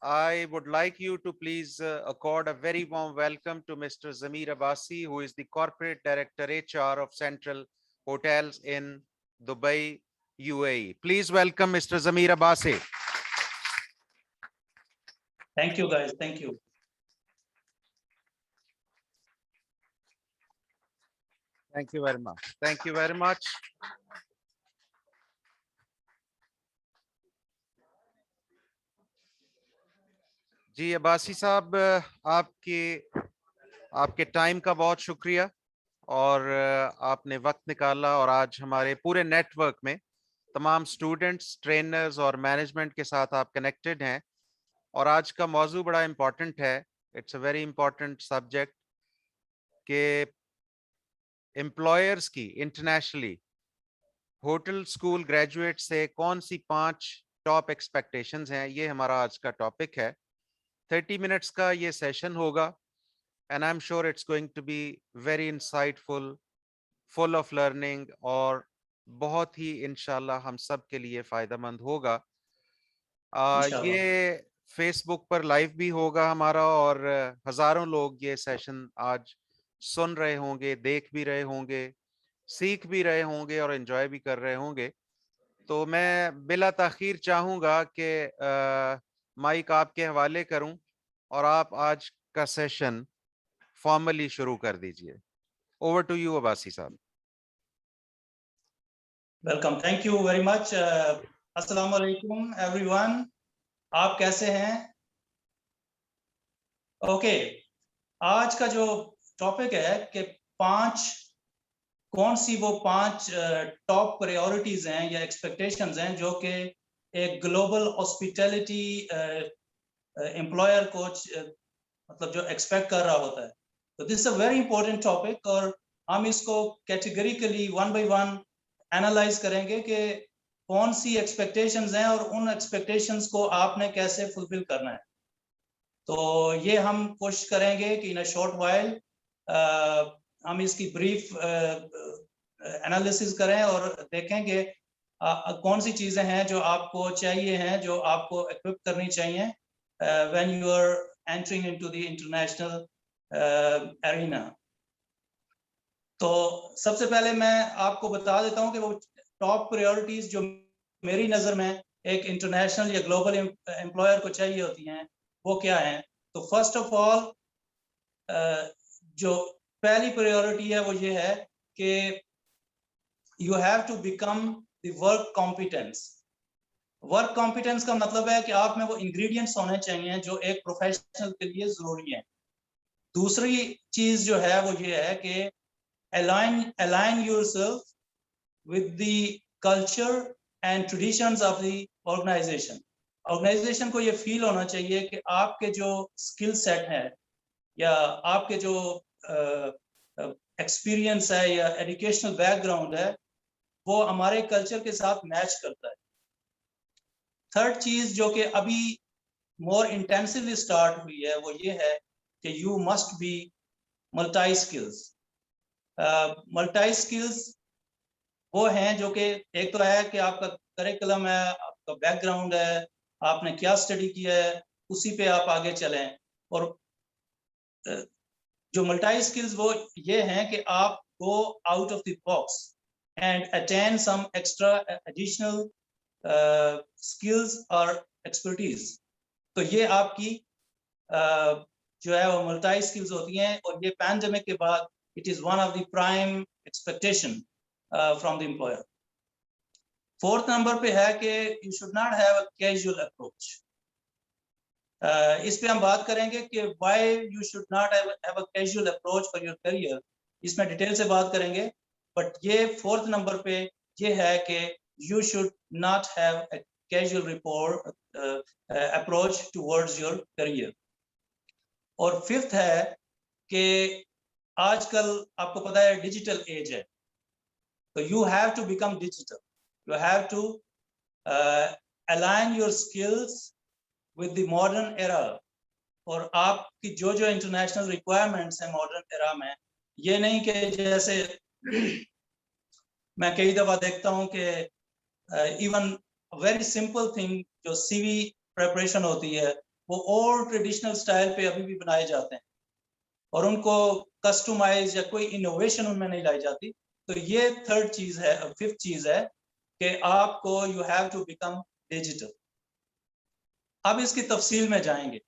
I would like you to please accord a very warm welcome to Mr. Zameer Abbasi, who is the Corporate Director HR of Central Hotels in Dubai, UAE. Please welcome Mr. Zameer Abbasi. Thank you, guys. Thank you. Thank you very much. Thank you very much. जी अब्बासी साहब, आपके time का बहुत शुक्रिया और आपने वक्त निकाला और आज हमारे पूरे नेटवर्क में तमाम स्टूडेंट्स, ट्रेनर्स और मैनेजमेंट के साथ आप कनेक्टेड हैं और आज का मौजू बड़ा इम्पोर्टेंट है. It's a very important subject के एम्प्लॉयर्स की इंटरनेशनली होटल स्कूल ग्रेजुएट से कौन सी 5 टॉप एक्सपेक्टेशंस हैं. ये हमारा आज का टॉपिक है. 30 मिनट्स का ये सेशन होगा and I'm sure it's going to be very insightful, full of learning और बहुत ही इंशाल्लाह हम सब के लिए फायदेमंद होगा. ये फेसबुक पर लाइव भी होगा हमारा और हजारों लोग ये सेशन आज सुन रहे होंगे, देख भी रहे होंगे, सीख भी रहे होंगे और एंजॉय भी कर रहे होंगे. तो मैं बिला ताखीर चाहूंगा कि माइक आपके हवाले करूं और आप आज का सेशन फॉर्मली शुरू कर दीजिए. ओवर टू यू अब्बासी साहब. Welcome, thank you very much. अस्सलाम वालेकुम एवरीवन. आप कैसे हैं? ओके, आज का जो टॉपिक है कि कौन सी वो 5 टॉप प्रायोरिटीज हैं या एक्सपेक्टेशंस हैं जो कि एक ग्लोबल हॉस्पिटैलिटी एम्प्लॉयर को मतलब जो एक्सपेक्ट कर रहा होता है. तो this is a very important topic और हम इसको categorically one by one analyse करेंगे कि कौन सी एक्सपेक्टेशंस हैं और उन एक्सपेक्टेशंस को आपने कैसे फुलफिल करना है. तो ये हम कोशिश करेंगे कि इन अ शॉर्ट वाइल हम इसकी ब्रीफ एनालिसिस करें और देखेंगे कौन सी चीजें हैं जो आपको चाहिए हैं, जो आपको इक्विप करनी चाहिए when you are entering into the international arena. तो सबसे पहले मैं आपको बता देता हूं कि वो टॉप प्रायोरिटीज जो मेरी नजर में एक इंटरनेशनल या ग्लोबल एम्प्लॉयर को चाहिए होती हैं वो क्या हैं. तो फर्स्ट ऑफ ऑल जो पहली प्रायोरिटी है वो ये है कि you have to become the work competence. Work competence का मतलब है कि आप में वो इंग्रेडिएंट्स होने चाहिए जो एक प्रोफेशनल के लिए जरूरी है. दूसरी चीज जो है वो ये है कि align yourself with the culture and traditions of the organization. Organization को ये फील होना चाहिए कि आपके जो स्किल सेट है या आपके जो एक्सपीरियंस है या एजुकेशनल बैकग्राउंड है वो हमारे कल्चर के साथ मैच करता है. थर्ड चीज जो कि अभी मोर इंटेंसिवली स्टार्ट हुई है वो ये है कि you must be multi skills. Multi skills वो हैं जो कि एक तो है कि आपका करिकुलम है, आपका बैकग्राउंड है, आपने क्या स्टडी किया है, उसी पे आप आगे चलें. और जो मल्टी स्किल्स वो ये हैं कि आप go out of the box and attain some extra additional skills और एक्सपर्टीज. तो ये आपकी जो है वो मल्टी स्किल्स होती हैं और ये पैंडेमिक के बाद it is one of the prime expectation from the employer. Fourth number पे है कि you should not have a casual approach. इस पे हम बात करेंगे कि why you should not have a casual approach for your career. इसमें डिटेल से बात करेंगे, बट ये फोर्थ नंबर पे ये है कि you should not have a casual approach towards your career. और फिफ्थ है कि आजकल आपको पता है डिजिटल एज है, तो you have to become digital. You have to align your skills with the modern era. और आपकी जो जो इंटरनेशनल रिक्वायरमेंट्स हैं मॉडर्न एरा में, ये नहीं कि जैसे मैं कई दफा देखता हूं कि इवन वेरी सिंपल थिंग जो सीवी प्रिपरेशन होती है वो ओल्ड ट्रेडिशनल स्टाइल पे अभी भी बनाए जाते हैं और उनको कस्टमाइज या कोई इनोवेशन उनमें नहीं लाई जाती। तो ये थर्ड चीज है, फिफ्थ चीज है कि आपको you have to become digital. अब इसकी तफसील में जाएंगे।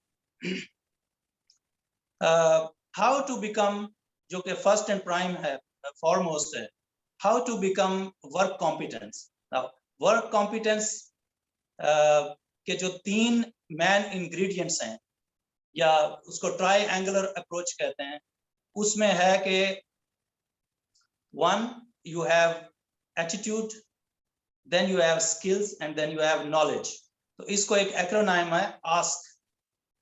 हाउ टू बिकम, जो कि फर्स्ट एंड प्राइम है, फॉरमोस्ट है, how to become work competence. Work competence के जो 3 मेन इंग्रेडिएंट्स हैं या उसको ट्राई एंगुलर अप्रोच कहते हैं, उसमें है कि 1 you have attitude, then you have skills and then you have knowledge। तो इसको एक एक्रोनिम है आस्क,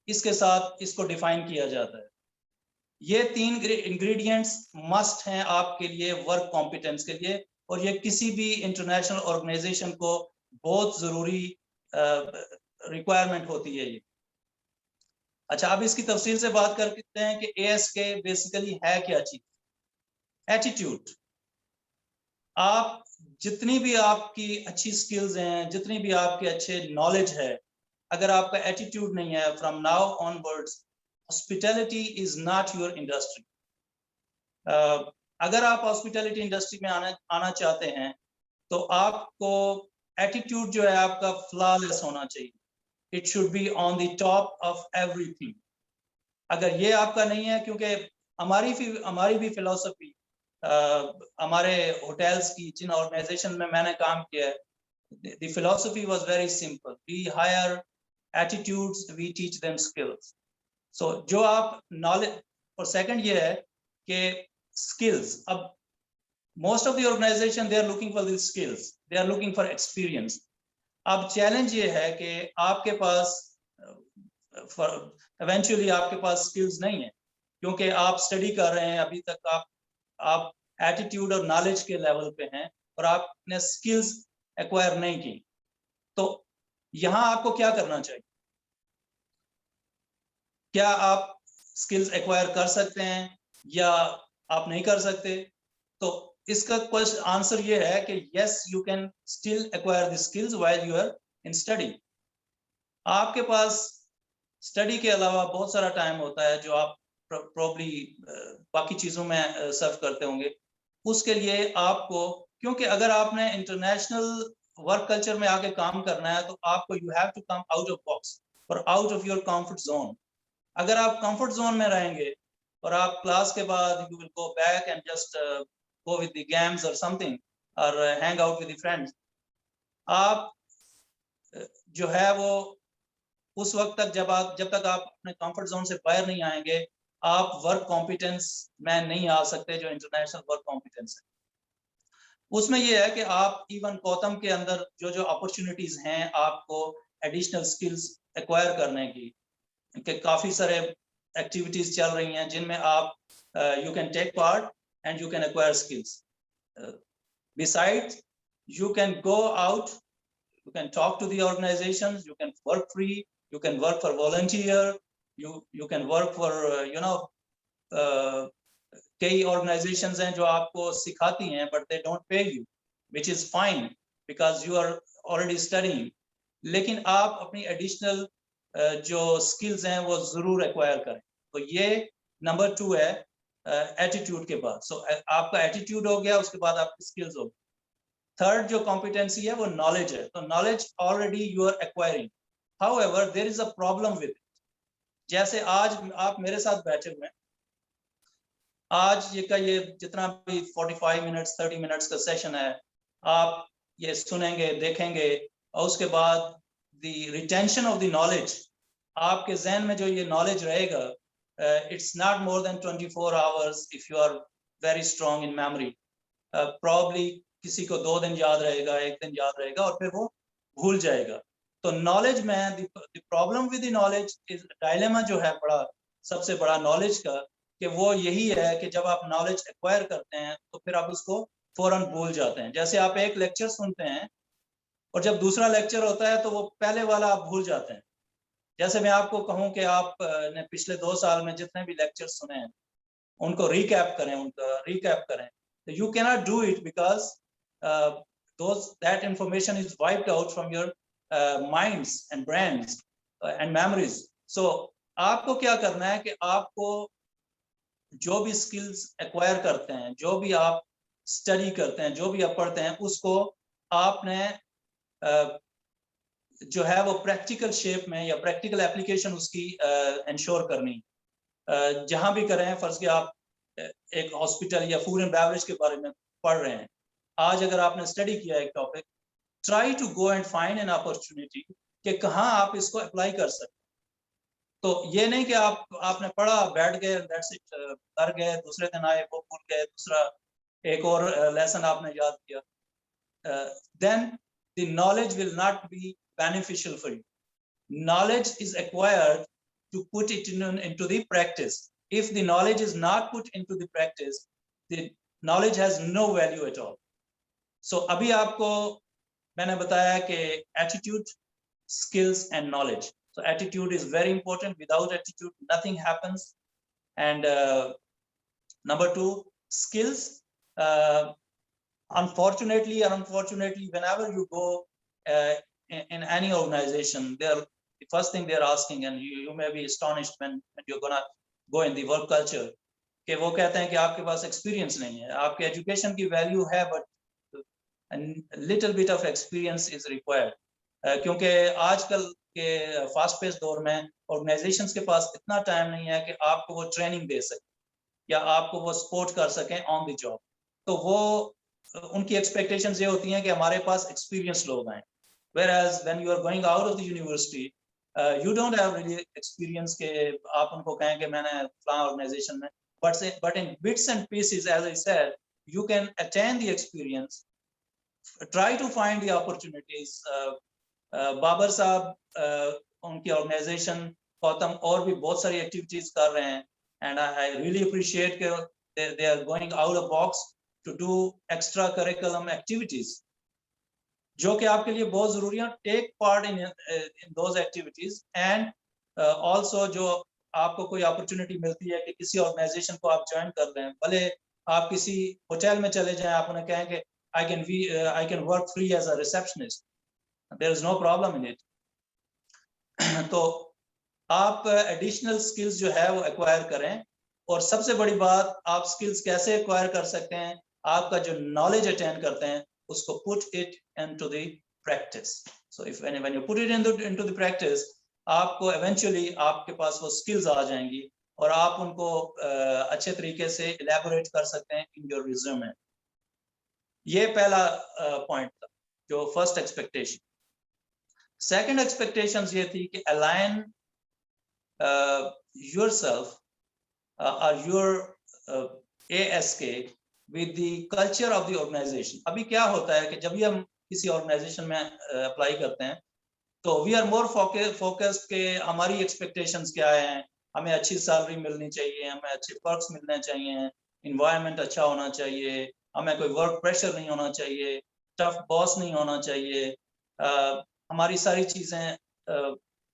इसके साथ इसको डिफाइन किया जाता है। ये 3 इंग्रेडिएंट्स मस्ट हैं आपके लिए वर्क कॉम्पिटेंस के लिए, और ये किसी भी इंटरनेशनल ऑर्गेनाइजेशन को बहुत जरूरी रिक्वायरमेंट होती है ये। अच्छा, अब इसकी तफसील से बात करते हैं कि ASK बेसिकली है क्या चीज। एटीट्यूड। आप जितनी भी आपकी अच्छी स्किल्स हैं, जितनी भी आपके अच्छे नॉलेज है, अगर आपका एटीट्यूड नहीं है, from now onwards hospitality is not your industry. अगर आप हॉस्पिटैलिटी इंडस्ट्री में आना चाहते हैं तो आपको एटीट्यूड जो है आपका फ्लॉलेस होना चाहिए। It should be on the top of everything. अगर ये आपका नहीं है, क्योंकि हमारी भी फिलॉसफी, हमारे होटल्स की जिन ऑर्गेनाइजेशन में मैंने काम किया है, the philosophy was very simple, we hire attitudes, we teach them skills। so जो आप नॉलेज, और सेकंड ये है कि skills, अब most of the organization they are looking for these skills, they are looking for experience। अब challenge ये है कि आपके पास eventually आपके पास skills नहीं है, क्योंकि आप स्टडी कर रहे हैं, अभी तक आप एटीट्यूड और नॉलेज के लेवल पे हैं और आपने स्किल्स एक्वायर नहीं की। तो यहां आपको क्या करना चाहिए? क्या आप स्किल्स एक्वायर कर सकते हैं या आप नहीं कर सकते? तो इसका क्वेश्चन आंसर ये है कि yes, you can still acquire the skills while you are in study. आपके पास स्टडी के अलावा बहुत सारा टाइम होता है जो आप प्रॉब्ली बाकी चीजों में सर्व करते होंगे। उसके लिए आपको, क्योंकि अगर आपने इंटरनेशनल वर्क कल्चर में आके काम करना है तो आपको you have to come out of box और out of your comfort zone. अगर आप कंफर्ट जोन में रहेंगे और आप क्लास के बाद you will go back and just go with the games और समथिंग और hang out with the friends, आप जो है वो उस वक्त तक जब तक आप अपने कंफर्ट जोन से बाहर नहीं आएंगे, आप वर्क कॉम्पिटेंस में नहीं आ सकते जो इंटरनेशनल वर्क कॉम्पिटेंस है। उसमें यह है कि आप इवन गौतम के अंदर जो जो अपॉर्चुनिटीज हैं आपको एडिशनल स्किल्स एक्वायर करने की, कि काफी सारे एक्टिविटीज चल रही हैं जिनमें आप you can take part and you can acquire skills. Besides you can go out, you can talk to the organizations, you can work free, you can work for volunteer, you can work for कई organizations हैं जो आपको सिखाती हैं but they don't pay you, which is fine because you are already studying। लेकिन आप अपनी additional जो skills हैं वो जरूर acquire करें। तो ये नंबर 2 है एटीट्यूड के बाद। so आपका एटीट्यूड हो गया, उसके बाद आपकी स्किल्स हो गई। थर्ड जो कॉम्पिटेंसी है वो नॉलेज है। तो knowledge already you are acquiring, however there is a problem with it. जैसे आज आप मेरे साथ बैठे हुए हैं, आज ये जितना भी 45 मिनट्स 30 मिनट्स का सेशन है, आप ये सुनेंगे, देखेंगे, और उसके बाद the retention of the knowledge, आपके जहन में जो ये नॉलेज रहेगा, it's not more than 24 hours if you are very strong in memory. Probably किसी को 2 दिन याद रहेगा, 1 दिन याद रहेगा और फिर वो भूल जाएगा। तो नॉलेज में the problem with the knowledge is dilemma जो है बड़ा, सबसे बड़ा नॉलेज का, कि वो यही है कि जब आप नॉलेज एक्वायर करते हैं तो फिर आप उसको फौरन भूल जाते हैं। जैसे आप एक लेक्चर सुनते हैं और जब दूसरा लेक्चर होता है तो वो पहले वाला आप भूल जाते हैं। जैसे मैं आपको कहूँ कि आप ने पिछले 2 साल में जितने भी लेक्चर सुने हैं उनको रिकैप करें। You cannot do it because that information is wiped out from your minds and brains and memories। सो आपको क्या करना है कि आपको जो भी स्किल्स एक्वायर करते हैं, जो भी आप स्टडी करते हैं, जो भी आप पढ़ते हैं, उसको आपने जो है वो प्रैक्टिकल शेप में या प्रैक्टिकल एप्लीकेशन उसकी इंश्योर करनी। जहां भी करें, फर्ज के आप एक हॉस्पिटल या फूड एंड बेवरेज के बारे में पढ़ रहे हैं, आज अगर आपने स्टडी किया एक topic, try to go and find an opportunity कि कहाँ आप इसको अप्लाई कर सकते। तो ये नहीं कि आपने पढ़ा, बैठ गए, दैट्स इट, कर गए, दूसरे दिन आए वो भूल गए, दूसरा एक और लेसन आपने याद किया, then the knowledge will not be beneficial for you. Knowledge is acquired to put it into the practice. If the knowledge is not put into the practice, the knowledge has no value at all. So अभी आपको मैंने बताया कि attitude, skills and knowledge. So attitude is very important. Without attitude, nothing happens. And number two, skills. Unfortunately or unfortunately, whenever you go in any organization, the first thing they're asking, and you may be astonished when you're gonna go in the work culture, कि वो कहते हैं कि आपके पास experience नहीं है, आपके education की value है, but a little bit of experience is required. क्योंकि आजकल के fast paced दौर में organizations के पास इतना time नहीं है कि आपको वो training दे सके या आपको वो support कर सकें on the job. तो वो उनकी expectations ये होती हैं कि हमारे पास experienced लोग आएं. Whereas when you are going out of the university, you don't have really experience के आप उनको कहें कि मैंने फलां organization में, but in bits and pieces, as I said, you can attain the experience. Try to find the opportunities. Babar साहब उनकी organization गौतम और भी बहुत सारी activities कर रहे हैं, and I really appreciate कि they are going out of box to do extra curriculum activities जो कि आपके लिए बहुत जरूरी है. Take part in those activities and also जो आपको कोई अपॉर्चुनिटी मिलती है कि किसी ऑर्गेनाइजेशन को आप ज्वाइन कर रहे हैं, भले आप किसी होटल में चले जाएं, आप उन्हें कहें कि I can work free as a receptionist, there is no problem in it. तो आप एडिशनल स्किल्स जो है वो एक्वायर करें. और सबसे बड़ी बात, आप स्किल्स कैसे एक्वायर कर सकते हैं, आपका जो नॉलेज अटेन करते हैं उसको put it into the practice. So if when you put it into the practice, आपको eventually आपके पास वो skills आ जाएंगी और आप उनको अच्छे तरीके से elaborate कर सकते हैं in your resume. ये पहला point था, जो first expectation. Second expectations ये थी कि align yourself or your ASK with the culture of the organization. अभी क्या होता है कि जब भी हम किसी organization में apply करते हैं, तो we are more focused कि हमारी expectations क्या हैं, हमें अच्छी salary मिलनी चाहिए, हमें अच्छे perks मिलने चाहिए, environment अच्छा होना चाहिए, हमें कोई work pressure नहीं होना चाहिए, tough boss नहीं होना चाहिए, हमारी सारी चीजें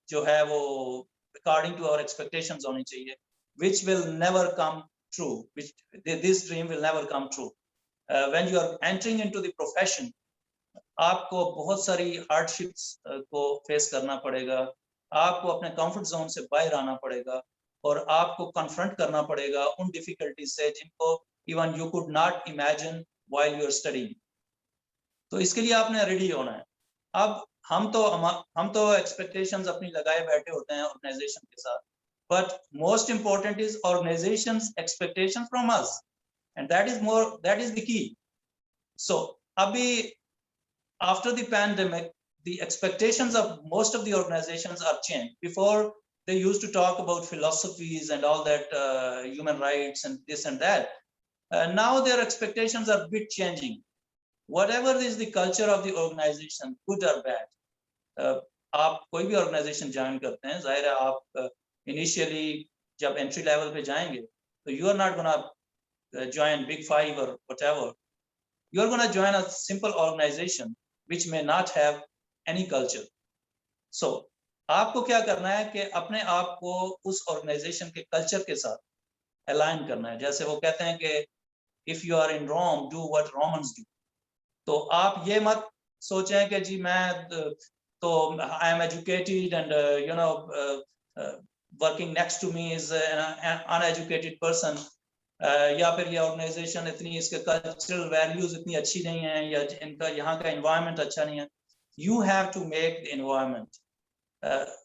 जो है वो according to our expectations होनी चाहिए, which will never come true, which this dream will never come true. When you are entering into the profession, आपको बहुत सारी hardships को face करना पड़ेगा, आपको अपने comfort zone से बाहर आना पड़ेगा और आपको confront करना पड़ेगा उन difficulties से जिनको even you could not imagine while you are studying. तो इसके लिए आपने ready होना है. अब हम तो expectations अपनी लगाए बैठे होते हैं organization के साथ, but most important is organization's expectation from us, and that is the key. So abhi after the pandemic, the expectations of most of the organizations are changed. Before they used to talk about philosophies and all that, human rights and this and that. Now their expectations are a bit changing. Whatever is the culture of the organization, good or bad, आप कोई भी organization join करते हैं, जाहिर है आप initially जब entry level पे जाएंगे, तो you are not gonna join Big Five or whatever. You are gonna join a simple organization which may not have any culture. So आपको क्या करना है कि अपने आप को उस organization के culture के साथ align करना है. जैसे वो कहते हैं कि if you are in Rome, do what Romans do. तो आप ये मत सोचें कि जी मैं तो I am educated and working next to me is an uneducated person, या फिर ये ऑर्गेनाइजेशन इतनी, इसके कल्चरल वैल्यूज इतनी अच्छी नहीं है, या इनका यहाँ का एनवायरनमेंट अच्छा नहीं है. You have to make the environment.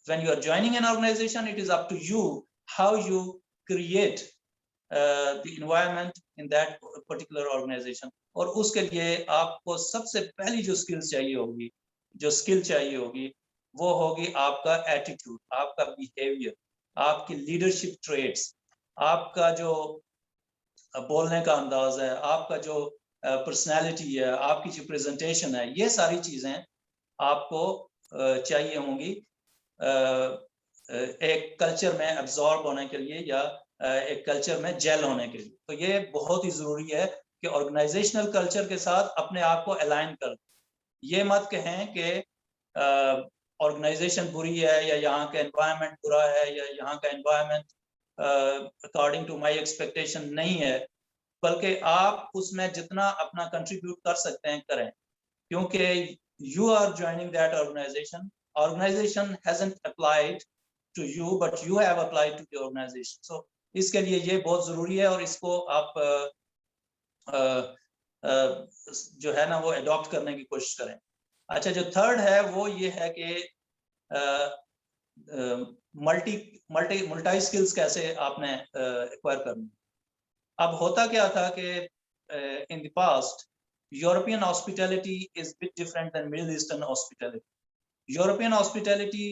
When you are joining an organization, it is up to you how you create the environment in that particular organization. और उसके लिए आपको सबसे पहली जो स्किल चाहिए होगी वो होगी आपका एटीट्यूड, आपका बिहेवियर, आपकी लीडरशिप ट्रेट्स, आपका जो बोलने का अंदाज है, आपका जो पर्सनालिटी है, आपकी जो प्रेजेंटेशन है, ये सारी चीजें आपको चाहिए होंगी एक कल्चर में एब्जॉर्ब होने के लिए या एक कल्चर में जेल होने के लिए. तो ये बहुत ही जरूरी है कि ऑर्गेनाइजेशनल कल्चर के साथ अपने आप को अलाइन कर. ये मत कहें कि ऑर्गेनाइजेशन बुरी है या यहाँ का एनवायरनमेंट बुरा है या यहाँ का environment according to my expectation नहीं है, बल्कि आप उसमें जितना अपना कंट्रीब्यूट कर सकते हैं करें, क्योंकि you are joining that organization hasn't applied to you but you have applied to the organization. So इसके लिए ये बहुत जरूरी है और इसको आप जो है ना वो अडॉप्ट करने की कोशिश करें. अच्छा, जो थर्ड है वो ये है कि मल्टी स्किल्स कैसे आपने एक्वायर करनी. अब होता क्या था कि in the past European hospitality is a bit different than Middle Eastern hospitality. European hospitality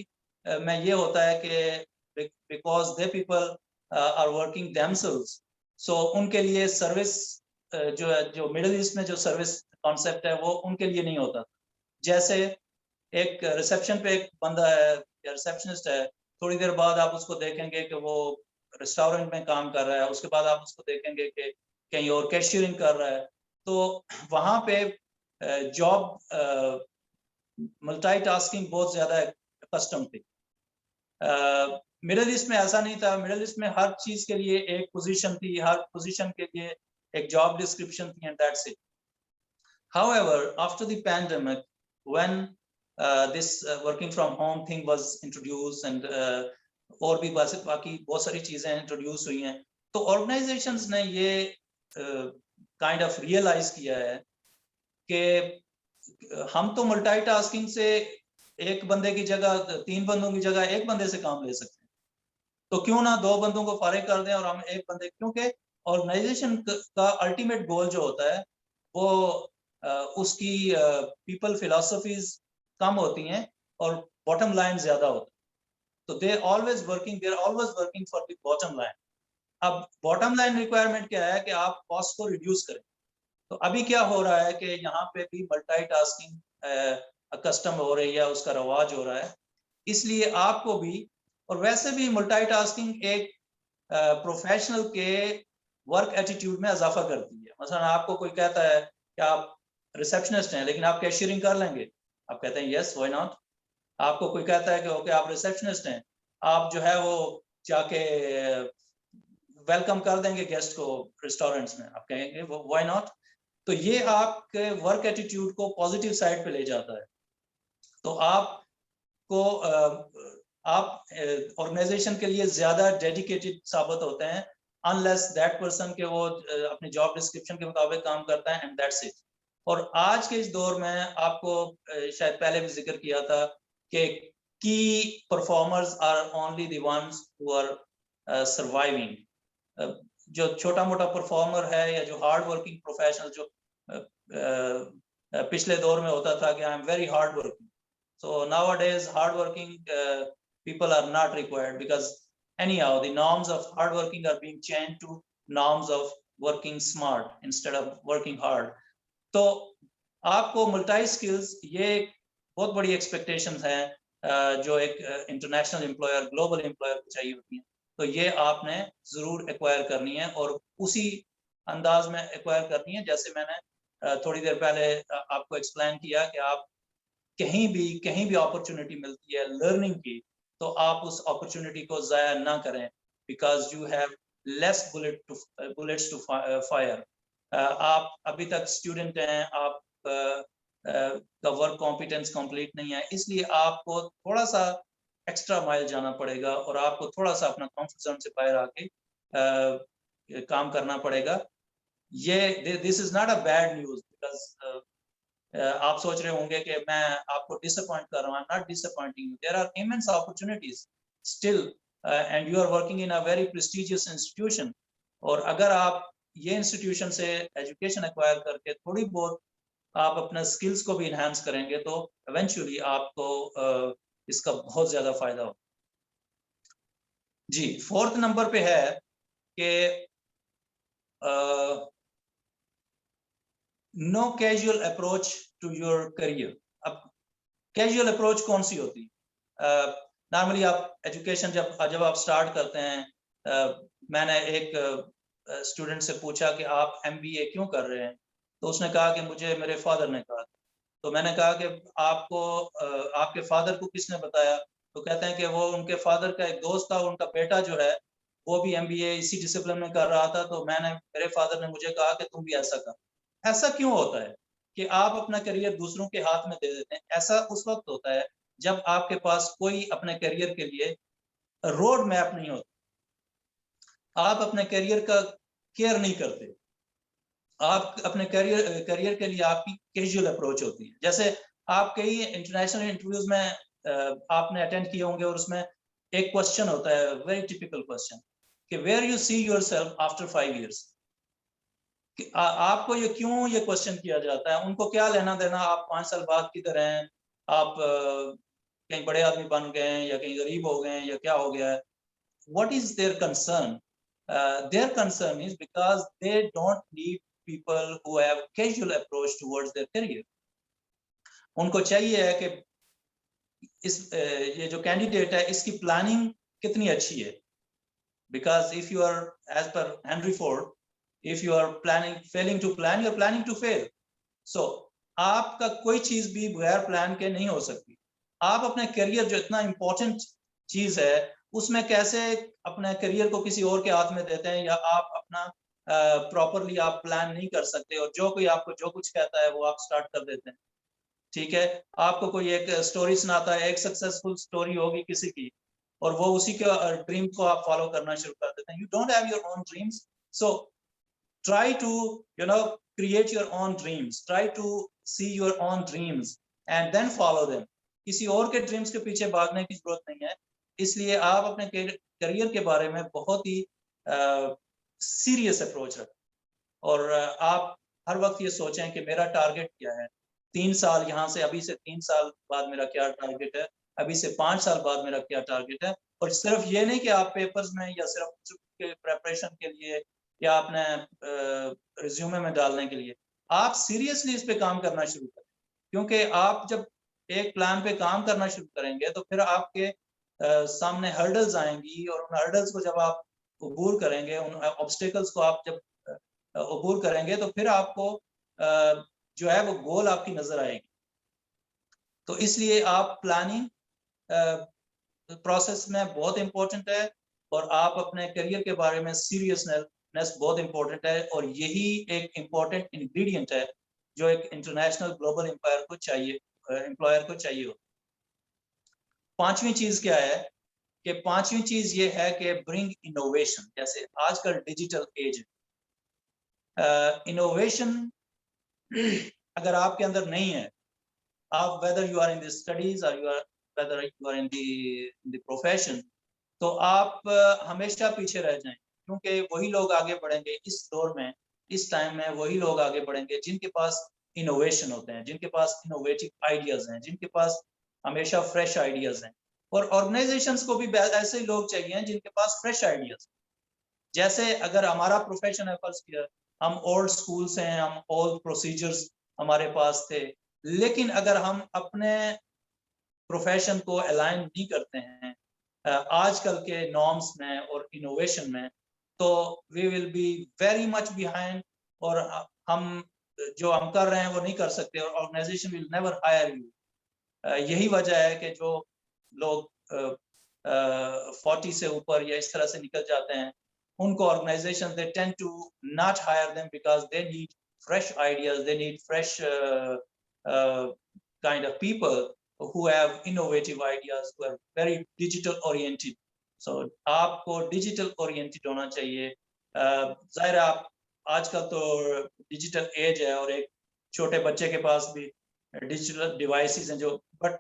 में ये होता है कि because the people are working themselves, so उनके लिए सर्विस जो मिडिल ईस्ट में जो सर्विस कॉन्सेप्ट है वो उनके लिए नहीं होता. जैसे एक रिसेप्शन पे एक बंदा है या रिसेप्शनिस्ट है, थोड़ी देर बाद आप उसको देखेंगे कि वो रेस्टोरेंट में काम कर रहा है, उसके बाद आप उसको देखेंगे कि कहीं और कैशियरिंग कर रहा है. तो वहां पे जॉब मल्टीटास्किंग बहुत ज्यादा कस्टम थी. मिडिल ईस्ट में ऐसा नहीं था. मिडिल ईस्ट में हर चीज के लिए एक पोजीशन थी, हर पोजीशन के लिए एक जॉब डिस्क्रिप्शन थी, and that's it. However, after the pandemic, when this working from home thing was introduced and और भी बाकी बहुत सारी चीजें इंट्रोड्यूस हुई हैं, तो ऑर्गेनाइजेशंस ने ये काइंड ऑफ रियलाइज किया है कि हम तो मल्टीटास्किंग से एक बंदे की जगह 3 बंदों की जगह एक बंदे से काम ले सकते हैं, तो क्यों ना 2 बंदों को फारिग कर दें और हम एक बंदे. क्योंकि ऑर्गेनाइजेशन का अल्टीमेट गोल जो होता है वो उसकी पीपल फिलॉसफीज कम होती हैं और बॉटम लाइन ज्यादा होता है. तो they are always working for the bottom line. अब बॉटम लाइन रिक्वायरमेंट क्या है कि आप कॉस्ट को रिड्यूस करें. तो अभी क्या हो रहा है कि यहाँ पे भी मल्टीटास्किंग कस्टम हो रही है, उसका रवाज हो रहा है. इसलिए आपको भी, और वैसे भी मल्टीटास्किंग एक प्रोफेशनल के वर्क एटीट्यूड में इजाफा करती है. मसलन आपको कोई कहता है कि आप रिसेप्शनिस्ट हैं लेकिन आप कैशियरिंग कर लेंगे, आप कहते हैं यस व्हाई नॉट. आपको कोई कहता है कि ओके आप रिसेप्शनिस्ट हैं, आप जो है वो जाके वेलकम कर देंगे गेस्ट को रेस्टोरेंट्स में, आप कहेंगे व्हाई नॉट. तो ये आपके वर्क एटीट्यूड को पॉजिटिव साइड पे ले जाता है. तो आपको आप ऑर्गेनाइजेशन के लिए ज्यादा डेडिकेटेड साबित होते हैं अनलेस दैट पर्सन के वो अपने जॉब डिस्क्रिप्शन के मुताबिक काम करता है, एंड दैट्स इट. और आज के इस दौर में आपको शायद पहले भी जिक्र किया था कि की performers are only the ones who are surviving. जो छोटा मोटा परफॉर्मर है या जो हार्ड वर्किंग प्रोफेशनल जो पिछले दौर में होता था कि I am very hard working. So nowadays hard working people are not required because anyhow the norms of hard working are being changed to norms of working smart instead of working hard. तो आपको multi skills ये एक बहुत बड़ी expectations हैं जो एक international employer, global employer को चाहिए होती हैं. तो ये आपने जरूर एक्वायर करनी है और उसी अंदाज में एक्वायर करनी है जैसे मैंने थोड़ी देर पहले आपको एक्सप्लेन किया कि आप कहीं भी अपॉर्चुनिटी मिलती है लर्निंग की, तो आप उस अपॉर्चुनिटी को जाया ना करें because you have less bullets to fire. आप अभी तक स्टूडेंट हैं, आप का वर्क कॉम्पिटेंस कंप्लीट नहीं है, इसलिए आपको थोड़ा सा एक्स्ट्रा माइल जाना पड़ेगा और आपको थोड़ा सा अपना कंफर्ट जोन से बाहर आके काम करना पड़ेगा। This is not a bad news, because आप सोच रहे होंगे कि मैं आपको डिसअपॉइंट कर रहा हूँ। I am not disappointing you, there are immense opportunities still and you are working in a very prestigious institution. और अगर आप ये इंस्टीट्यूशन से एजुकेशन एक्वायर करके थोड़ी बहुत आप अपने स्किल्स को भी इनहेंस करेंगे तो इवेंचुअली आपको इसका बहुत ज्यादा फायदा हो। जी, फोर्थ नंबर पे है कि no casual approach to your career. अब कैजुअल अप्रोच कौन सी होती है? नॉर्मली आप एजुकेशन जब आप स्टार्ट करते हैं, मैंने एक स्टूडेंट से पूछा कि आप एमबीए क्यों कर रहे हैं, तो उसने कहा कि मुझे मेरे फादर ने कहा। तो मैंने कहा कि आपको आपके फादर को किसने बताया? तो कहते हैं कि वो उनके फादर का एक दोस्त था, उनका बेटा जो है वो भी एमबीए इसी डिसिप्लिन में कर रहा था, तो मेरे फादर ने मुझे कहा कि तुम भी ऐसा कर। ऐसा क्यों होता है कि आप अपना करियर दूसरों के हाथ में दे देते हैं? ऐसा उस वक्त होता है जब आपके पास कोई अपने करियर के लिए रोड मैप नहीं होता। आप अपने करियर का केयर नहीं करते। आप अपने करियर के लिए आपकी कैजुअल अप्रोच होती है। जैसे आप कई इंटरनेशनल इंटरव्यूज में आपने अटेंड किए होंगे और उसमें एक क्वेश्चन होता है, वेरी टिपिकल क्वेश्चन, कि where you see yourself after 5 years. आपको ये क्यों ये क्वेश्चन किया जाता है? उनको क्या लेना देना आप 5 साल बाद किधर हैं? आप कहीं बड़े आदमी बन गए हैं या कहीं गरीब हो गए हैं या क्या हो गया है? What is their concern? Their concern is because they don't need people who have casual approach towards their career. उनको चाहिए है कि ये जो कैंडिडेट है इसकी प्लानिंग कितनी अच्छी है। Because if you are, as per Henry Ford, if you are failing to plan, you are planning to fail. So आपका कोई चीज भी बगैर प्लान के नहीं हो सकती। आप अपने करियर जो इतना इम्पोर्टेंट चीज है उसमें कैसे अपने करियर को किसी और के हाथ में देते हैं, या आप अपना प्रॉपरली आप प्लान नहीं कर सकते और जो कोई आपको जो कुछ कहता है वो आप स्टार्ट कर देते हैं। ठीक है, आपको कोई एक स्टोरी सुनाता है, एक सक्सेसफुल स्टोरी होगी किसी की, और वो उसी के ड्रीम को आप फॉलो करना शुरू कर देते हैं। You don't have your own dreams, so try to create your own dreams, try to see your own dreams and then follow them. किसी और के ड्रीम्स के पीछे भागने की जरूरत नहीं है। इसलिए आप अपने करियर के बारे में बहुत ही सीरियस अप्रोच रखें और आप हर वक्त ये सोचें कि मेरा टारगेट क्या है। 3 साल यहाँ से, अभी से 3 साल बाद मेरा क्या टारगेट है, अभी से 5 साल बाद मेरा क्या टारगेट है। और सिर्फ ये नहीं कि आप पेपर्स में या सिर्फ के प्रेपरेशन के लिए या अपने रिज्यूमे में डालने के लिए, आप सीरियसली इस पे काम करना शुरू करें। क्योंकि आप जब एक प्लान पे काम करना शुरू करेंगे तो फिर आपके सामने हर्डल्स आएंगी और उन हर्डल्स को जब आप अबूर करेंगे, उन ऑब्स्टेकल्स को आप जब अबूर करेंगे तो फिर आपको जो है वो गोल आपकी नजर आएगी। तो इसलिए आप प्लानिंग प्रोसेस में बहुत इंपॉर्टेंट है और आप अपने करियर के बारे में सीरियसनेस बहुत इंपॉर्टेंट है, और यही एक इंपॉर्टेंट इंग्रेडिएंट है जो एक इंटरनेशनल ग्लोबल एम्पायर को चाहिए, एम्प्लॉयर को चाहिए हो। पांचवी चीज क्या है कि पांचवी चीज ये है कि ब्रिंग इनोवेशन। जैसे आजकल डिजिटल एज है, इनोवेशन अगर आपके अंदर नहीं है, आप whether you are in the studies और whether you are in the profession, तो आप हमेशा पीछे रह जाएं। क्योंकि वही लोग आगे बढ़ेंगे इस दौर में, इस टाइम में वही लोग आगे बढ़ेंगे जिनके पास इनोवेशन होते हैं, जिनके पास इनोवेटिव आइडियाज हैं, जिनके पास हमेशा फ्रेश आइडियाज हैं। और ऑर्गेनाइजेशंस को भी ऐसे ही लोग चाहिए जिनके पास फ्रेश आइडियाज। जैसे अगर हमारा प्रोफेशन है, फर्स्ट ईयर, हम ओल्ड स्कूल से हैं, हम ओल्ड प्रोसीजर्स हमारे पास थे, लेकिन अगर हम अपने प्रोफेशन को अलाइन नहीं करते हैं आजकल के नॉर्म्स में और इनोवेशन में, तो we will be very much behind और हम जो हम कर रहे हैं वो नहीं कर सकते और organisation will never hire you. यही वजह है कि जो लोग 40 से ऊपर या इस तरह से निकल जाते हैं, उनको organisation they tend to not hire them because they need fresh ideas, they need fresh kind of people who have innovative ideas, who are very digital oriented. So आपको digital oriented होना चाहिए. ज़ाहिर है आप आजकल तो digital age है और एक छोटे बच्चे के पास भी digital devices हैं जो, but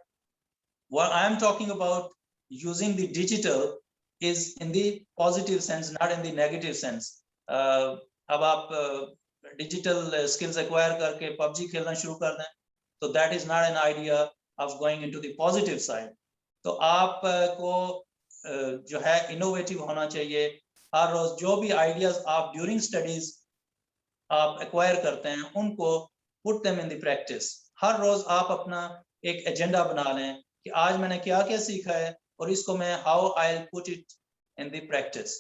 what I am talking about using the digital is in the positive sense, not in the negative sense. अब आप digital skills acquire करके PUBG खेलना शुरू कर दें, तो that is not an idea of going into the positive side. तो आपको जो है innovative होना चाहिए. हर रोज जो भी ideas आप during studies आप acquire करते हैं, उनको put them in the practice. हर रोज आप अपना एक एजेंडा बना लें कि आज मैंने क्या क्या सीखा है और इसको मैं how I'll put it in the practice.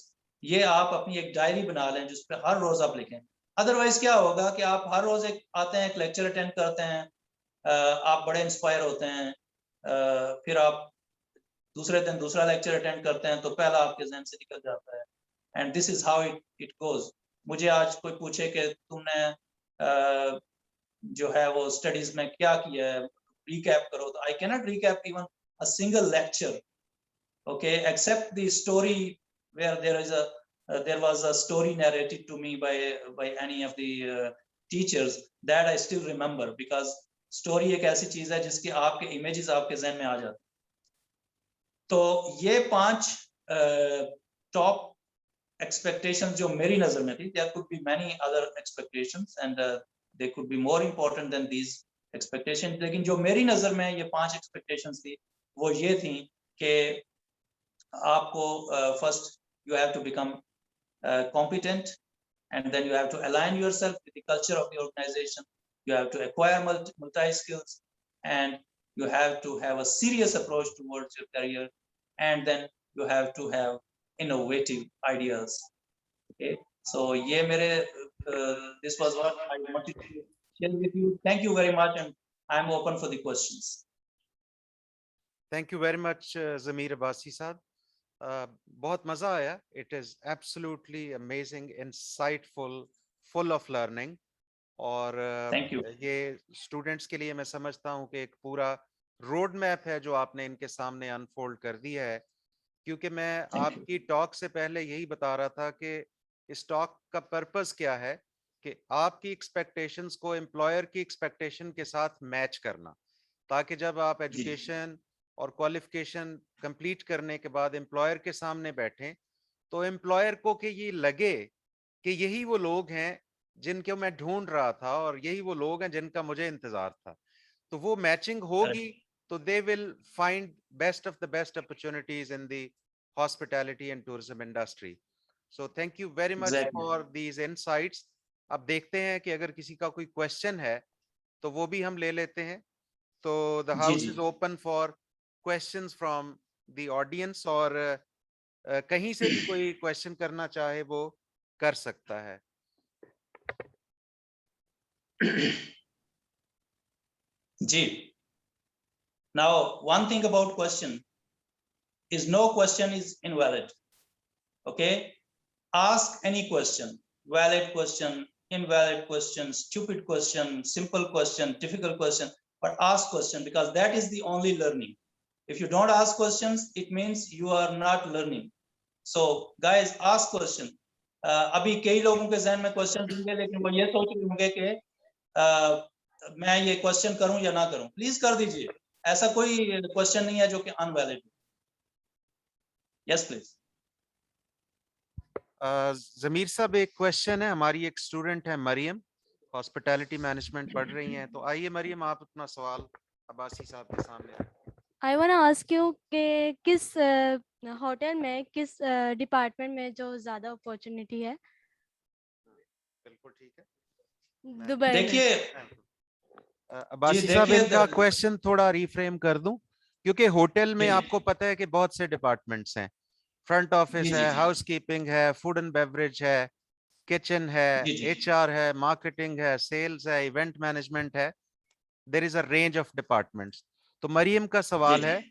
ये आप अपनी एक डायरी बना लें जिस पे हर रोज आप लिखें. अदरवाइज क्या होगा कि आप हर रोज एक आते हैं, एक लेक्चर अटेंड करते हैं, आप बड़े इंस्पायर होते हैं, फिर आप दूसरे दिन दूसरा लेक्चर अटेंड करते हैं तो पहला आपके जहन से निकल जाता है. And this is how it goes. मुझे आज कोई पूछे कि तुमने जो है वो स्टडीज में क्या किया है, recap करो, तो I cannot recap even a single lecture, okay, except the story where there was a story narrated to me by any of the teachers that I still remember, because story एक ऐसी चीज है जिसके आपके images आपके ज़हन में आ जाते हैं. तो ये 5 top expectations जो मेरी नजर में थी. There could be many other expectations and they could be more important than these expectations, लेकिन जो मेरी नजर में ये 5 expectations थी वो ये थी कि आपको first you have to become competent, and then you have to align yourself with the culture of the organization. You have to acquire multi skills, and you have to have a serious approach towards your career, and then you have to have innovative ideas. Okay, so ये मेरे this was what I wanted to share with you. Thank you very much, and I'm open for the questions. Thank you very much, Zamir Abbasi साहब. बहुत मजा आया. It is absolutely amazing, insightful, full of learning. और Thank you. ये students के लिए मैं समझता हूँ कि एक पूरा रोड मैप है जो आपने इनके सामने अनफोल्ड कर दिया है. क्योंकि मैं आपकी टॉक से पहले यही बता रहा था कि इस टॉक का पर्पस क्या है कि आपकी एक्सपेक्टेशंस को एम्प्लॉयर की एक्सपेक्टेशन के साथ मैच करना, ताकि जब आप एजुकेशन और क्वालिफिकेशन कंप्लीट करने के बाद एम्प्लॉयर के सामने बैठें तो एम्प्लॉयर को कि ये लगे कि यही वो लोग हैं जिनको मैं ढूंढ रहा था और यही वो लोग हैं जिनका मुझे इंतजार था. तो वो मैचिंग होगी तो they will find best of the best opportunities in the hospitality and tourism industry. So thank you very much for these insights. अब देखते हैं कि अगर किसी का कोई क्वेश्चन है तो वो भी हम ले लेते हैं. तो the house is open for questions from the audience, और कहीं से भी कोई क्वेश्चन करना चाहे वो कर सकता है. जी. Now, one thing about question is no question is invalid. Okay, ask any question, valid question, invalid question, stupid question, simple question, difficult question, but ask question, because that is the only learning. If you don't ask questions, it means you are not learning. So guys, ask question. अभी कई लोगों के ज़हन में question होंगे, लेकिन वो ये सोच रहे होंगे कि मैं ये क्वेश्चन करूं या ना करूं. प्लीज कर दीजिए. ऐसा कोई क्वेश्चन नहीं है जो कि अनवैलिड. Yes please. जमीर साहब, एक क्वेश्चन है. हमारी एक स्टूडेंट है मरियम, हॉस्पिटैलिटी मैनेजमेंट पढ़ रही हैं. तो आइए मरियम, आप अपना सवाल अब्बासी साहब के सामने. I want to ask you कि किस होटल में, किस डिपार्टमेंट में जो ज्यादा अपॉर्चुनिटी है? बिल्कुल ठीक है. दुबई. देखिए अब्बासी साहब, इनका क्वेश्चन थोड़ा रिफ्रेम कर दूं, क्योंकि होटल में आपको पता है कि बहुत से डिपार्टमेंट्स हैं. फ्रंट ऑफिस है, हाउसकीपिंग है, फूड एंड बेवरेज है, किचन है, HR है, मार्केटिंग है, सेल्स है, इवेंट मैनेजमेंट है. There is a range of departments. तो मरियम का सवाल है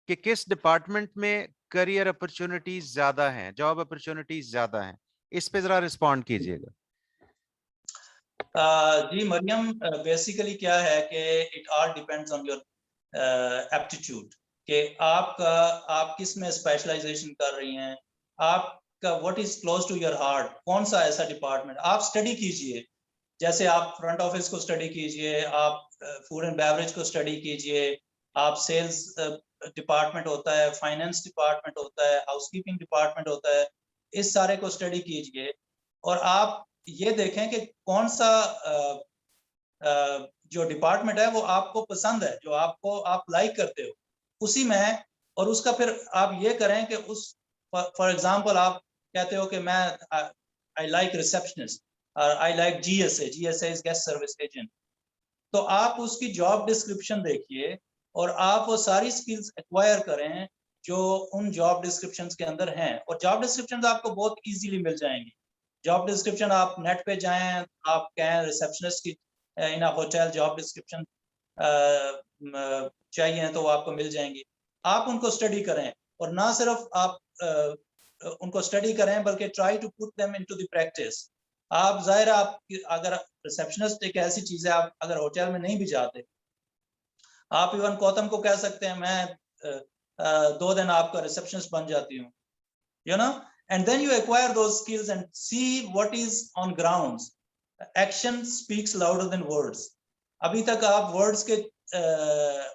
कि किस डिपार्टमेंट में करियर अपॉर्चुनिटीज ज्यादा हैं, जॉब अपॉर्चुनिटीज ज्यादा हैं. इस पे जरा रिस्पॉन्ड कीजिएगा. जी मरियम, बेसिकली क्या है कि it all depends on your aptitude कि आप किस में स्पेशलाइजेशन कर रही हैं, आपका what is close to your heart, कौन सा ऐसा डिपार्टमेंट आप स्टडी कीजिए। जैसे आप फ्रंट ऑफिस को स्टडी कीजिए, आप फूड एंड बेवरेज को स्टडी कीजिए, आप सेल्स डिपार्टमेंट होता है, फाइनेंस डिपार्टमेंट होता है, हाउसकीपिंग डिपार्टमेंट होता है, इस सारे को स्टडी कीजिए और आप ये देखें कि कौन सा जो डिपार्टमेंट है वो आपको पसंद है, जो आपको आप लाइक करते हो उसी में, और उसका फिर आप ये करें कि उस फॉर एग्जांपल आप कहते हो कि मैं आई लाइक रिसेप्शनिस्ट और I like GSA is guest service agent, तो आप उसकी जॉब डिस्क्रिप्शन देखिए और आप वो सारी स्किल्स एक्वायर करें जो उन जॉब डिस्क्रिप्शंस के अंदर हैं, और जॉब डिस्क्रिप्शंस आपको बहुत इजीली मिल जाएंगी। जॉब डिस्क्रिप्शन आप नेट पे जाएं, आप कहें रिसेप्शनिस्ट की इन अ होटल जॉब डिस्क्रिप्शन चाहिए तो वो आपको मिल जाएंगी। आप उनको स्टडी करें और ना सिर्फ आप उनको स्टडी करें बल्कि try to put them into the practice. आप जाहिर है आप अगर रिसेप्शनिस्ट एक ऐसी चीज है, आप अगर होटल में नहीं भी जाते, आप इवन गौतम को कह सकते हैं मैं 2 दिन आपका रिसेप्शनिस्ट बन जाती हूँ, you know, and then you acquire those skills and see what is on grounds. Action speaks louder than words. अभी तक आप वर्ड्स के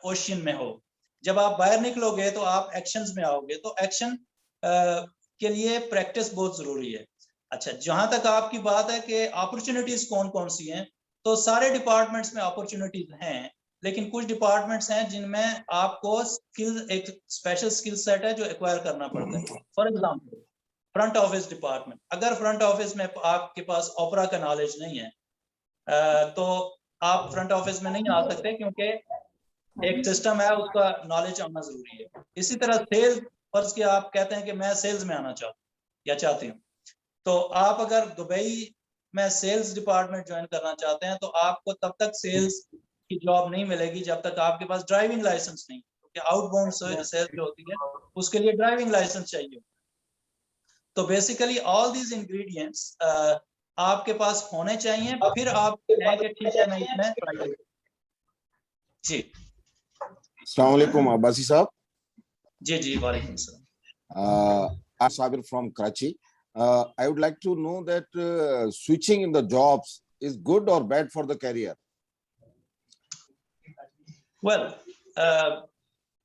ओशियन में हो, जब आप बाहर निकलोगे तो आप एक्शंस में आओगे, तो एक्शन के लिए प्रैक्टिस बहुत जरूरी है। अच्छा, जहां तक आपकी बात है कि अपॉर्चुनिटीज कौन कौन सी हैं, तो सारे डिपार्टमेंट्स में अपॉर्चुनिटीज हैं, लेकिन कुछ डिपार्टमेंट्स हैं जिनमें आपको स्किल, एक स्पेशल स्किल सेट है जो एक्वायर करना पड़ता है। For example front office department, अगर फ्रंट ऑफिस में आपके पास ओपरा का नॉलेज नहीं है तो आप फ्रंट ऑफिस में नहीं आ सकते, क्योंकि एक सिस्टम है उसका नॉलेज आना जरूरी है। इसी तरह सेल्स, फर्ज के आप कहते हैं कि मैं सेल्स में आना चाहती हूँ, तो आप अगर दुबई में सेल्स डिपार्टमेंट ज्वाइन करना चाहते हैं तो आपको तब तक सेल्स की जॉब नहीं मिलेगी जब तक आपके पास ड्राइविंग लाइसेंस नहीं, क्योंकि आउटबाउंड सेल्स जो होती है उसके लिए ड्राइविंग लाइसेंस चाहिए। तो बेसिकली ऑल दीज इंग्रेडिएंट्स आपके पास होने चाहिए, फिर आप कहें कि ठीक है मैं इसमें ट्राई करूं। जी अस्सलाम वालेकुम अब्बासी साहब। जी वालेकुम सलाम। I'm Sabir from Karachi. I would like to know that switching in the jobs is good or bad for the career? Well,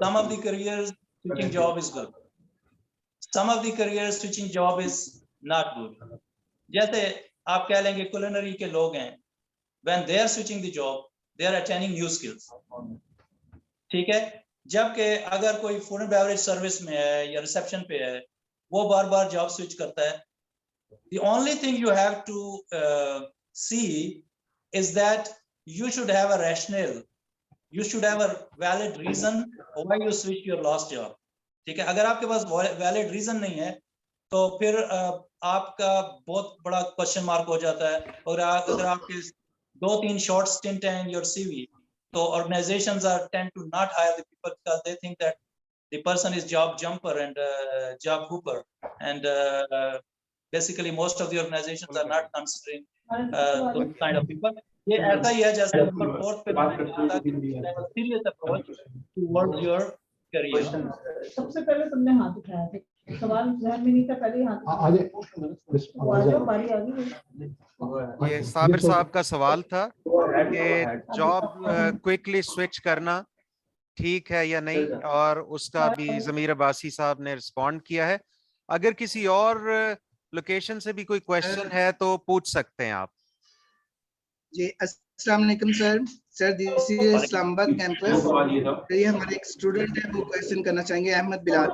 some of the careers switching job is good. Some of the careers switching job is not good. जैसे आप कह लेंगे culinary के लोग हैं, when they are switching the job, they are attaining new skills. ठीक है, जबकि अगर कोई फूड एंड बेवरेज सर्विस में है या रिसेप्शन पे है, वो बार बार जॉब स्विच करता है। The only thing you have to see is that you should have a rationale, you should have a valid reason why you switch your last job. ठीक है, अगर आपके पास वैलिड रीजन नहीं है तो फिर आपका बहुत बड़ा क्वेश्चन मार्क हो जाता है। और अगर आपके 2-3 शॉर्ट स्टिंट हैं इन योर सीवी, तो organizations are tend to not hire the people because they think that the person is job jumper and job hooper, and basically most of the organizations are not considering those kind of people. ये ऐसा ही है जैसे number 4 पे serious approach towards your career. सबसे पहले तुमने हाथ उठाया था, सवाल ध्यान में नहीं था, पहले हाथ उठाया। बारी आ गई। ये साबिर साहब का सवाल था कि जॉब क्विकली स्विच करना ठीक है या नहीं, और उसका भी ज़मीर अब्बासी साहब ने रिस्पॉन्ड किया है। अगर किसी और लोकेशन से भी कोई क्वेश्चन है तो पूछ सकते हैं आप। जी अस्सलाम वालेकुम sir, this is Islamabad campus. ये हमारे एक स्टूडेंट है, वो क्वेश्चन करना चाहेंगे, अहमद बिलाल।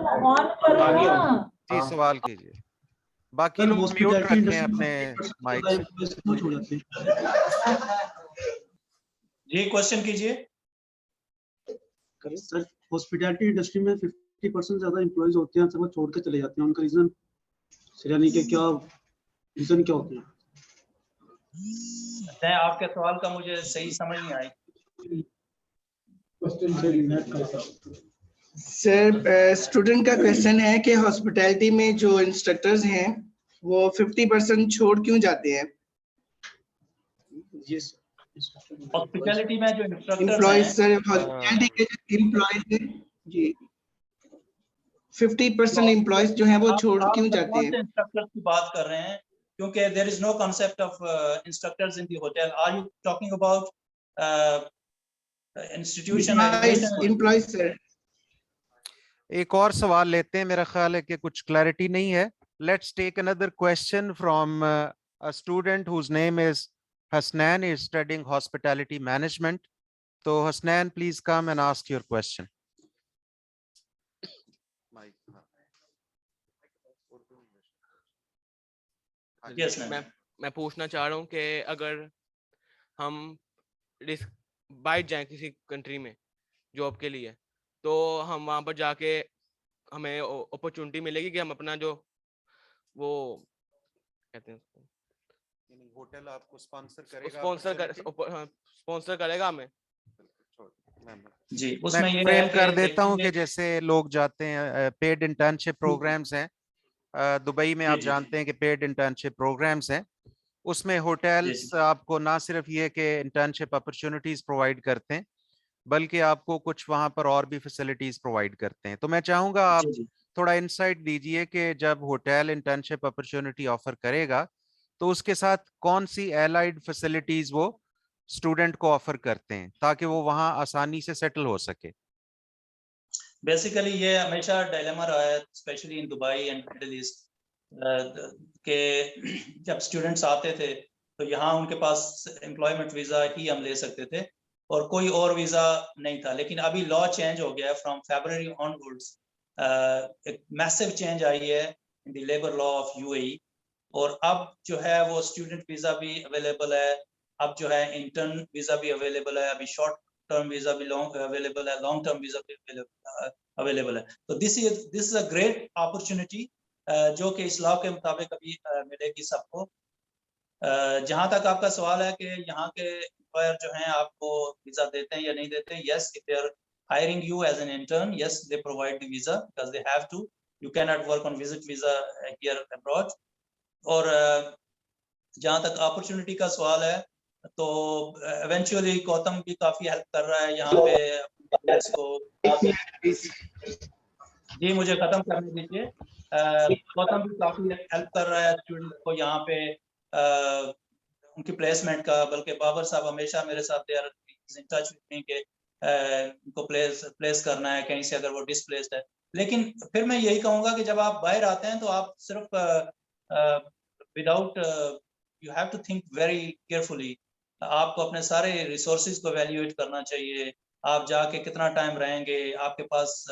जी सवाल कीजिए, बाकी लोग म्यूट रखें अपने माइक। जी क्वेश्चन कीजिए। सर, हॉस्पिटैलिटी इंडस्ट्री में 50% ज्यादा एम्प्लॉइज होते हैं, सब छोड़ के चले जाते हैं, उनका रीजन यानी कि क्या रीजन क्या होते हैं? आपके सवाल का मुझे सही समझ नहीं आई। सर स्टूडेंट का क्वेश्चन है कि हॉस्पिटैलिटी में जो इंस्ट्रक्टर्स हैं वो 50% छोड़ क्यों जाते हैं? हॉस्पिटैलिटी में जो इंस्ट्रक्टर्स एम्प्लॉयज हैं, सर, हॉस्पिटैलिटी के जो एम्प्लॉयज जी 50% एम्प्लॉयज जो हैं वो छोड़ क्यों जाते कौन से हैं? इंस्ट्रक्टर्स की बात कर रहे हैं? क्योंकि there is no concept of instructors in the hotel. Are you talking about institution education? Employees sir, एक और सवाल लेते हैं, मेरा ख्याल है कि कुछ क्लैरिटी नहीं है. Let's take another question from a student whose name is Hasnan, is studying hospitality management. So Hasnan, please come and ask your question. Yes, ma'am. मैं पूछना चाह रहा हूँ कि अगर हम रिस्क बाइट जाएं किसी कंट्री में जॉब के लिए, तो हम वहां पर जाके हमें अपॉर्चुनिटी मिलेगी कि हम अपना जो वो कहते हैं उसको, होटल आपको स्पॉन्सर करेगा हमें. जी, उसमें ये फ्रेम है कर कि देता हूं कि actually- जैसे लोग जाते हैं, पेड इंटर्नशिप प्रोग्राम्स हैं दुबई में, आप जी, जानते हैं कि पेड इंटर्नशिप प्रोग्राम्स हैं. उसमें होटल्स जी। आपको ना सिर्फ ये कि इंटर्नशिप अपॉर्चुनिटीज प्रोवाइड करते हैं, बल्कि आपको कुछ वहां पर और भी फैसिलिटीज प्रोवाइड करते हैं. तो मैं चाहूंगा आप जी, जी। थोड़ा इंसाइट दीजिए कि जब होटल इंटर्नशिप अपॉर्चुनिटी ऑफर करेगा तो उसके साथ कौन सी एलाइड फैसिलिटीज वो स्टूडेंट को ऑफर करते हैं ताकि वो वहां आसानी से सेटल हो सके. बेसिकली ये हमेशा डायलेमा रहा है, specially in Dubai and middle east, के जब स्टूडेंट्स आते थे तो यहाँ उनके पास एम्प्लॉयमेंट वीज़ा ही हम ले सकते थे और कोई और वीज़ा नहीं था. लेकिन अभी लॉ चेंज हो गया है फ्रॉम फरवरी ऑनवर्ड्स. एक मैसिव चेंज आई है in the labour law of UAE, और अब जो है वो स्टूडेंट वीज़ा भी अवेलेबल है, अब जो है इंटर्न वीज़ा भी अवेलेबल है, अभी शॉर्ट टर्म वीज़ा भी अवेलेबल है, लॉन्ग टर्म वीज़ा भी अवेलेबल है. तो this is a great opportunity जो कि इस लॉ के मुताबिक अभी मिलेगी सबको. जहाँ तक आपका सवाल है कि यहाँ के एम्प्लॉयर जो हैं आपको वीज़ा देते हैं या नहीं देते हैं, yes, if they are hiring you as an intern, yes, they provide the visa because they have to. You cannot work on visit visa here abroad. और जहाँ तक अपॉर्चुनिटी का सवाल है तो इवेंचुअली गौतम भी काफी हेल्प कर रहा है यहाँ पे इसको. जी, मुझे खत्म करने दीजिए. गौतम भी काफी हेल्प कर रहा है स्टूडेंट को यहाँ पे उनकी प्लेसमेंट का, बल्कि बाबर साहब हमेशा मेरे साथ they are in touch with me के उनको प्लेस करना है कहीं से अगर वो डिस्प्लेस्ड है. लेकिन फिर मैं यही कहूँगा कि जब आप बाहर आते हैं तो आप सिर्फ without you have to think very carefully. आपको अपने सारे रिसोर्सेज को वैल्यूएट करना चाहिए. आप जाके कितना टाइम रहेंगे, आपके पास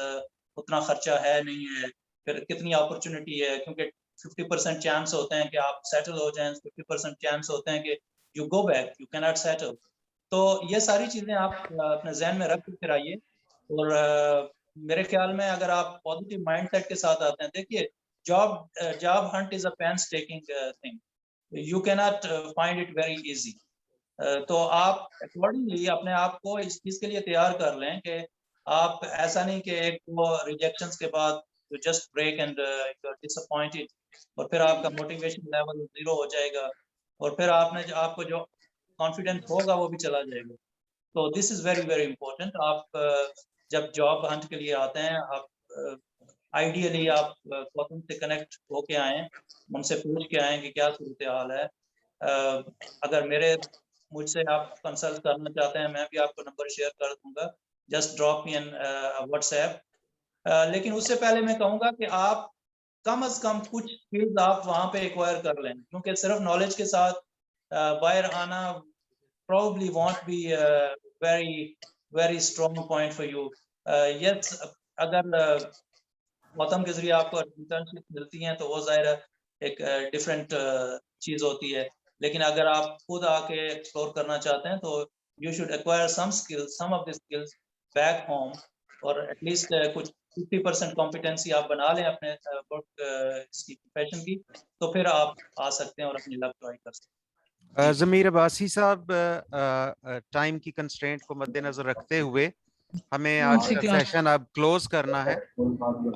उतना खर्चा है नहीं है, फिर कितनी अपॉर्चुनिटी है, क्योंकि 50% चांस होते हैं कि आप सेटल हो जाएं, 50% चांस होते हैं कि you go back, you can not settle. तो ये सारी चीजें आप अपने जहन में रख के फिर आइए. और मेरे ख्याल में अगर आप पॉजिटिव माइंडसेट के साथ आते हैं, देखिए job hunt is a painstaking thing, you can not find it very easy. तो आप अकॉर्डिंगली अपने आप को इस चीज के लिए तैयार कर लें कि आप ऐसा नहीं कि एक वो रिजेक्शंस के बाद you just break and you are disappointed और फिर आपका मोटिवेशन लेवल 0 हो जाएगा और फिर आपको जो कॉन्फिडेंस होगा वो भी चला जाएगा. तो this is very very important. आप जब जॉब हंट के लिए आते हैं, आप आइडियली आप गौतम से कनेक्ट होके आए, उनसे पूछ के आए कि क्या सूरत हाल है. अगर मुझसे आप कंसल्ट करना चाहते हैं, मैं भी आपको नंबर शेयर कर दूंगा. Just drop me an WhatsApp. लेकिन उससे पहले मैं कहूँगा कि आप कम से कम कुछ स्किल्स आप वहाँ पे एक्वायर कर लें, क्योंकि सिर्फ नॉलेज के साथ बाहर आना probably won't be a very strong point for you. Yes, अगर गौतम के जरिए आपको इंटर्नशिप मिलती हैं तो वो जाहिर है एक डिफरेंट चीज होती है. लेकिन अगर आप खुद आके एक्सप्लोर करना चाहते हैं तो you should acquire some skills, some of the skills back home, और एटलीस्ट कुछ 50% कॉम्पिटेंसी आप बना लें अपने इसकी प्रोफेशन की, तो फिर आप आ सकते हैं और अपनी लक ट्राई कर सकते हैं. ज़मीर अब्बासी साहब, टाइम की कंस्ट्रेंट को मद्देनजर रखते हुए हमें आज का सेशन अब क्लोज करना है,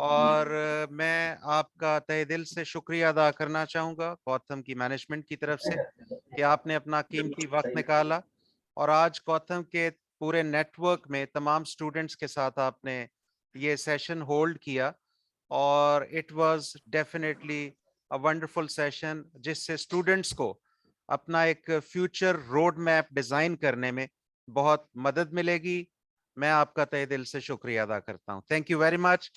और मैं आपका तहे दिल से शुक्रिया अदा करना चाहूँगा गौतम की मैनेजमेंट की तरफ से कि आपने अपना कीमती वक्त निकाला और आज गौतम के पूरे नेटवर्क में तमाम स्टूडेंट्स के साथ आपने ये सेशन होल्ड किया और it was definitely a wonderful session जिससे स्टूडेंट्स को अपना एक फ्यूचर रोड मैप डिजाइन करने में बहुत मदद मिलेगी। मैं आपका तहे दिल से शुक्रिया अदा करता हूँ। Thank you very much.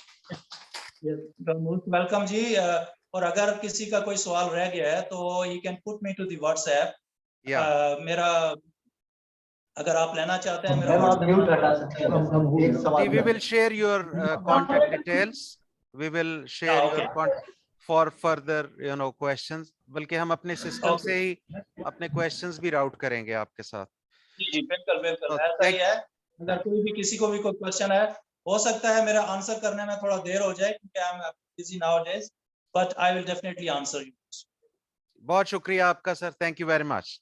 Welcome जी। और अगर किसी का कोई सवाल रह गया है तो you can put me to the WhatsApp. मेरा अगर आप लेना चाहते हैं मेरा we will share your contact details. We will share your contact for further questions. बल्कि हम अपने सिस्टम से ही अपने questions भी राउट करेंगे आपके साथ। जी बिल्कुल बिल्कुल ऐसा ही है। अगर कोई भी किसी को भी कोई क्वेश्चन है, हो सकता है मेरा आंसर करने में थोड़ा देर हो जाए क्योंकि I am busy nowadays, but I will definitely answer you. बहुत शुक्रिया आपका sir. Thank you very much.